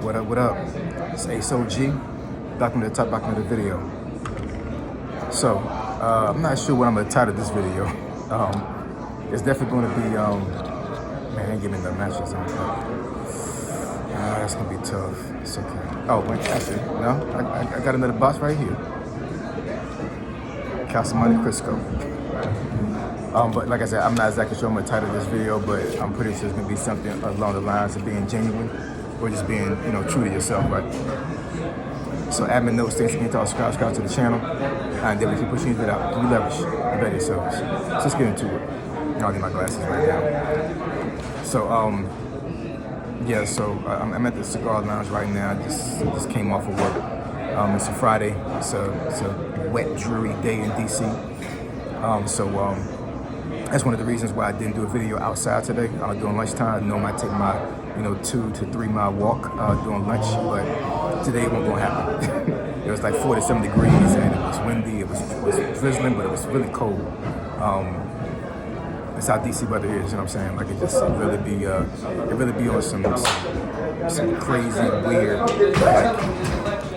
What up? It's Ace OG. Back from the top, back from the video. So, I'm not sure what I'm gonna title this video. It's definitely gonna be, man, I ain't getting the matches on that. That's gonna be tough. It's okay. Oh, wait, actually, no, I got another box right here. Monte Crisco. But like I said, I'm not exactly sure I'm gonna title this video, but I'm pretty sure it's gonna be something along the lines of being genuine or just being, true to yourself, right? So admin notes, thanks again to all subscribe to the channel. And then we keep pushing it out. We leverage the better yourselves. So let's get into it. I'll get my glasses right now. So yeah, so I'm at the cigar lounge right now. Just came off of work. It's a Friday. It's a wet, dreary day in DC. That's one of the reasons why I didn't do a video outside today during lunchtime. I normally I take my 2 to 3 mile walk during lunch, but today it wasn't gonna happen. It was like 47 degrees and it was windy. It was drizzling, but it was really cold. That's how DC weather is, you know what I'm saying? Like it really be on some crazy, weird, like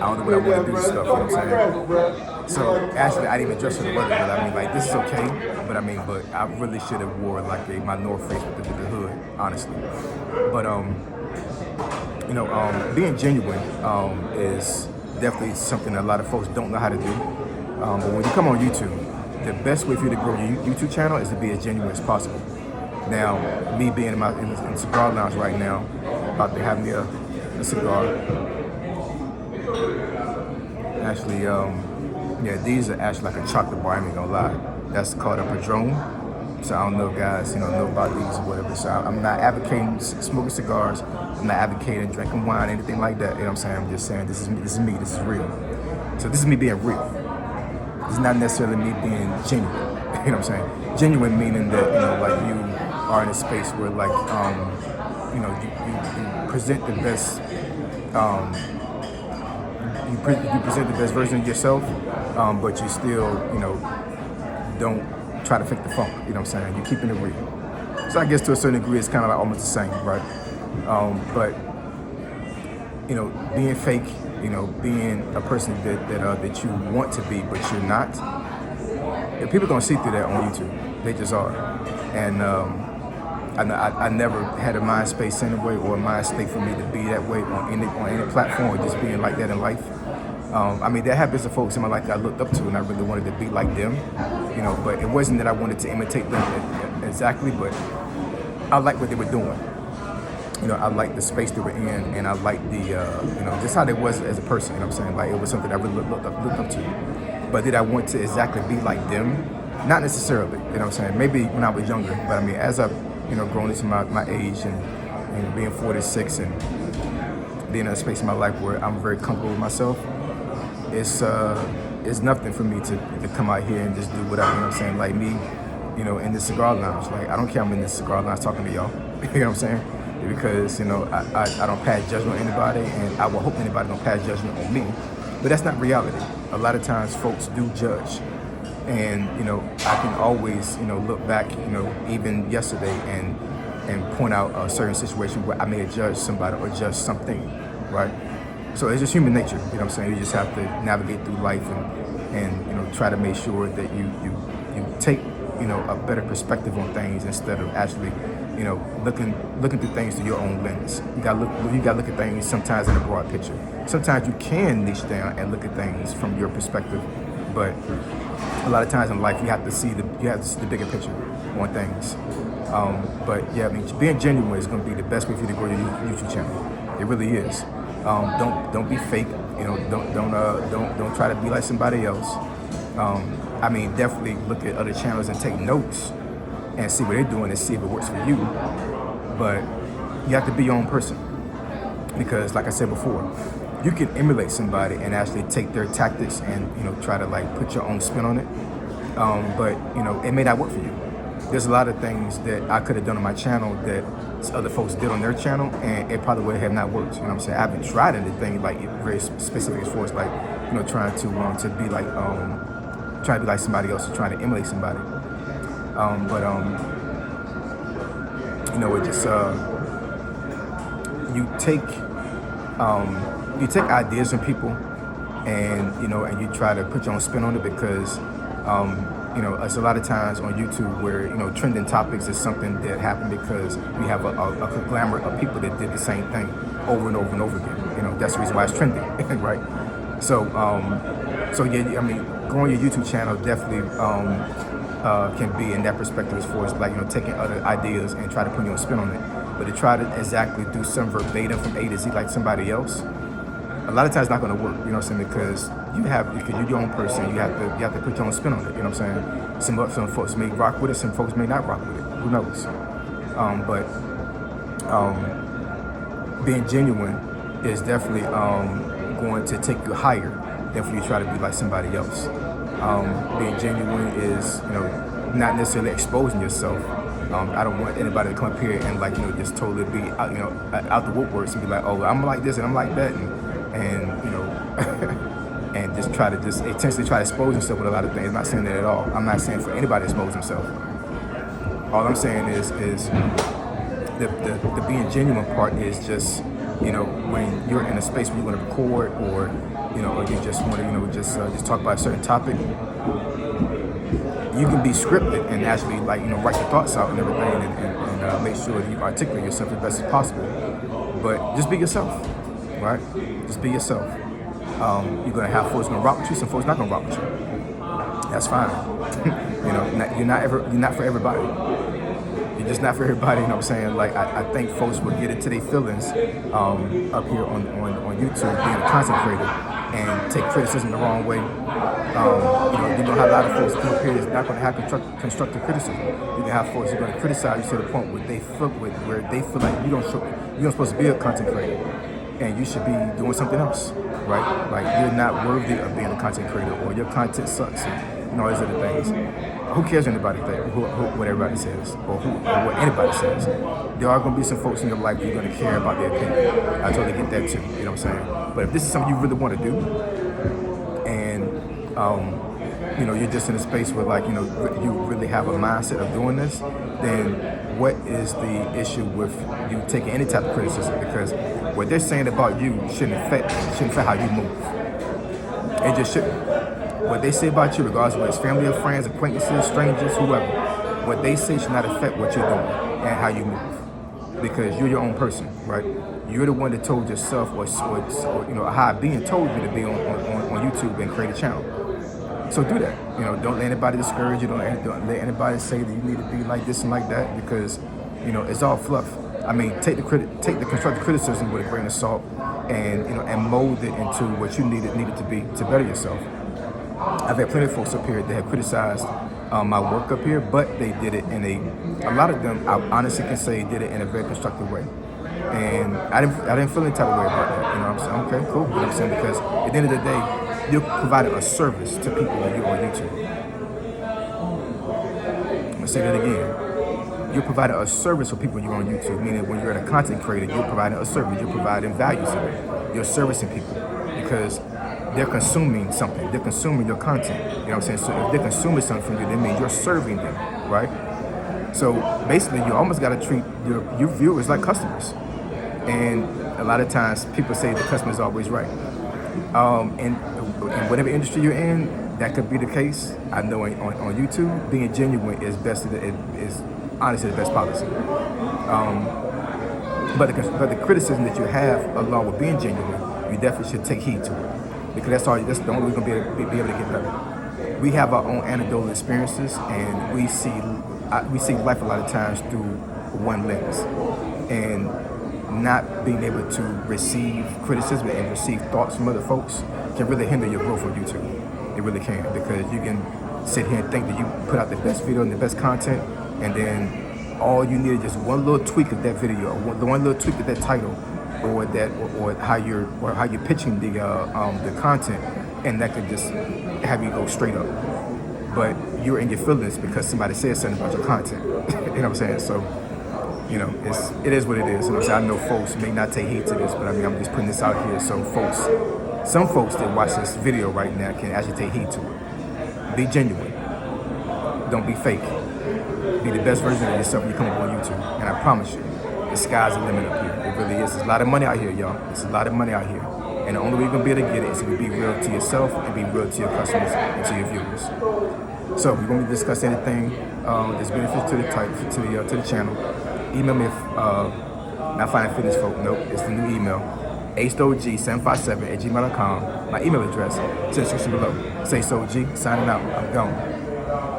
I don't know what I want to do stuff, you know what I'm saying? So actually I didn't even dress for the weather, but I mean like this is okay, but I really should have wore like my North Face with the hood, honestly. But being genuine is definitely something that a lot of folks don't know how to do. But when you come on YouTube, the best way for you to grow your YouTube channel is to be as genuine as possible. Now, me being in the cigar lounge right now, about to have me a cigar. Actually, yeah, these are actually like a chocolate bar, I ain't gonna lie. That's called a Padron. So I don't know, guys, know about these or whatever. So I'm not advocating smoking cigars. I'm not advocating drinking wine, anything like that. You know what I'm saying? I'm just saying this is me. This is real. So this is me being real. It's not necessarily me being genuine. You know what I'm saying? Genuine meaning that like you are in a space where like you present the best. You present the best version of yourself, but you still don't try to fake the funk, you know what I'm saying? You're keeping it real. So I guess to a certain degree, it's kind of like almost the same, right? But, being fake, being a person that you want to be, but you're not, people gonna see through that on YouTube. They just are. And I never had a mind space anyway, or a mind state for me to be that way on any platform, or just being like that in life. There have been some folks in my life that I looked up to and I really wanted to be like them, but it wasn't that I wanted to imitate them exactly, but I liked what they were doing. I liked the space they were in, and I liked the, just how they was as a person, you know what I'm saying? Like, it was something I really looked up to. But did I want to exactly be like them? Not necessarily, you know what I'm saying? Maybe when I was younger, but as I've, grown into my age and being 46 and being in a space in my life where I'm very comfortable with myself, it's nothing for me to come out here and just do whatever, you know what I'm saying? Like me, in the cigar lounge. Like, I don't care I'm in the cigar lounge talking to y'all, you know what I'm saying? Because, I don't pass judgment on anybody, and I will hope anybody don't pass judgment on me. But that's not reality. A lot of times folks do judge. And, I can always, look back, even yesterday and point out a certain situation where I may have judged somebody or judged something, right? So it's just human nature, you know what I'm saying? You just have to navigate through life and try to make sure that you take, a better perspective on things instead of actually, looking through things through your own lens. You gotta look at things sometimes in a broad picture. Sometimes you can niche down and look at things from your perspective, but a lot of times in life you have to see the bigger picture on things. But yeah, being genuine is going to be the best way for you to grow your YouTube channel. It really is. Don't be fake. Don't try to be like somebody else. Definitely look at other channels and take notes and see what they're doing and see if it works for you. But you have to be your own person, because like I said before, you can emulate somebody and actually take their tactics and try to like put your own spin on it. But it may not work for you. There's a lot of things that I could have done on my channel that other folks did on their channel, and it probably would have not worked. You know what I'm saying? I haven't tried anything like very specific as far as like trying to be like trying to be like somebody else or trying to emulate somebody. It just you take you take ideas from people, and and you try to put your own spin on it, because it's a lot of times on YouTube where trending topics is something that happened because we have a conglomerate of people that did the same thing over and over and over again. That's the reason why it's trending, right? So yeah, I mean, growing your YouTube channel definitely can be in that perspective, as far as like taking other ideas and try to put your own spin on it. But to try to exactly do some verbatim from A to Z like somebody else, a lot of times it's not going to work. You know what I'm saying? Because you're your own person. You have to put your own spin on it. You know what I'm saying? Some folks may rock with it. Some folks may not rock with it. Who knows? But being genuine is definitely going to take you higher than for you to try to be like somebody else. Being genuine is not necessarily exposing yourself. I don't want anybody to come up here and like just totally be out, out the woodworks and be like, oh, I'm like this and I'm like that, and and just try to intentionally try to expose yourself with a lot of things. I'm not saying that at all. I'm not saying for anybody to expose himself. All I'm saying is the being genuine part is just when you're in a space where you want to record, or or you just want to just talk about a certain topic. You can be scripted and actually like write your thoughts out and everything, and make sure you articulate yourself as best as possible. But just be yourself, right? Just be yourself. You're gonna have folks gonna rock with you, some folks not gonna rock with you. That's fine. You're not for everybody. You're just not for everybody. You know what I'm saying? Like I think folks will get into their feelings up here on YouTube, being a content creator, and take criticism the wrong way. You're gonna have a lot of folks come up here that's not gonna have constructive criticism. You can have folks who are gonna criticize you to the point where they feel like you're not supposed to be a content creator, and you should be doing something else, right? Like you're not worthy of being a content creator, or your content sucks, and all these other things. Who cares what anybody thinks, what everybody says, or what anybody says? There are going to be some folks in your life you're going to care about their opinion. I totally get that too, you know what I'm saying? But if this is something you really want to do, and you're just in a space where like you really have a mindset of doing this, then what is the issue with you taking any type of criticism? Because what they're saying about you shouldn't affect how you move. It just shouldn't. What they say about you, regardless of whether it's family or friends, acquaintances, strangers, whoever, what they say should not affect what you're doing and how you move. Because you're your own person, right? You're the one that told yourself, or how being told you to be on YouTube and create a channel. So do that. Don't let anybody discourage you. Don't let anybody say that you need to be like this and like that, because it's all fluff. I mean, take the constructive criticism with a grain of salt, and and mold it into what you needed to be to better yourself. I've had plenty of folks up here that have criticized my work up here, but they did it in a lot of them, I honestly can say, did it in a very constructive way. And I didn't feel any type of way about that. You know what I'm saying? Okay, cool. You know what I'm saying? Because at the end of the day, you're providing a service to people when you're on YouTube. I'm gonna say that again. You're providing a service for people when you're on YouTube, meaning when you're a content creator, you're providing a service, you're providing value to them. You're servicing people because they're consuming something. They're consuming your content. You know what I'm saying? So if they're consuming something from you, that means you're serving them, right? So basically, you almost got to treat your viewers like customers. And a lot of times, people say the customer is always right. And whatever industry you're in, that could be the case. I know on YouTube, being genuine is honestly the best policy. But the criticism that you have along with being genuine, you definitely should take heed to it. Because that's the only way we're going to be able to get better. We have our own anecdotal experiences, and we see life a lot of times through one lens. And not being able to receive criticism and receive thoughts from other folks can really hinder your growth on YouTube. It really can, because you can sit here and think that you put out the best video and the best content, and then all you need is just one little tweak of that video, or one little tweak of that title, or how you're pitching the content, and that could just have you go straight up. But you're in your feelings because somebody said something about your content. You know what I'm saying? So, it is what it is. And I know folks may not take heed to this, but I mean, I'm just putting this out here so some folks that watch this video right now can actually take heed to it. Be genuine. Don't be fake. Be the best version of yourself when you come up on YouTube. And I promise you, the sky's the limit up here. It really is. There's a lot of money out here, y'all. There's a lot of money out here. And the only way you're going to be able to get it is if you be real to yourself and be real to your customers and to your viewers. So we're going to discuss anything that's beneficial to the channel. Email me if not finding fitness folk. Nope, it's the new email. AceDog757@gmail.com. My email address, description below. Say so G, signing out. I'm gone.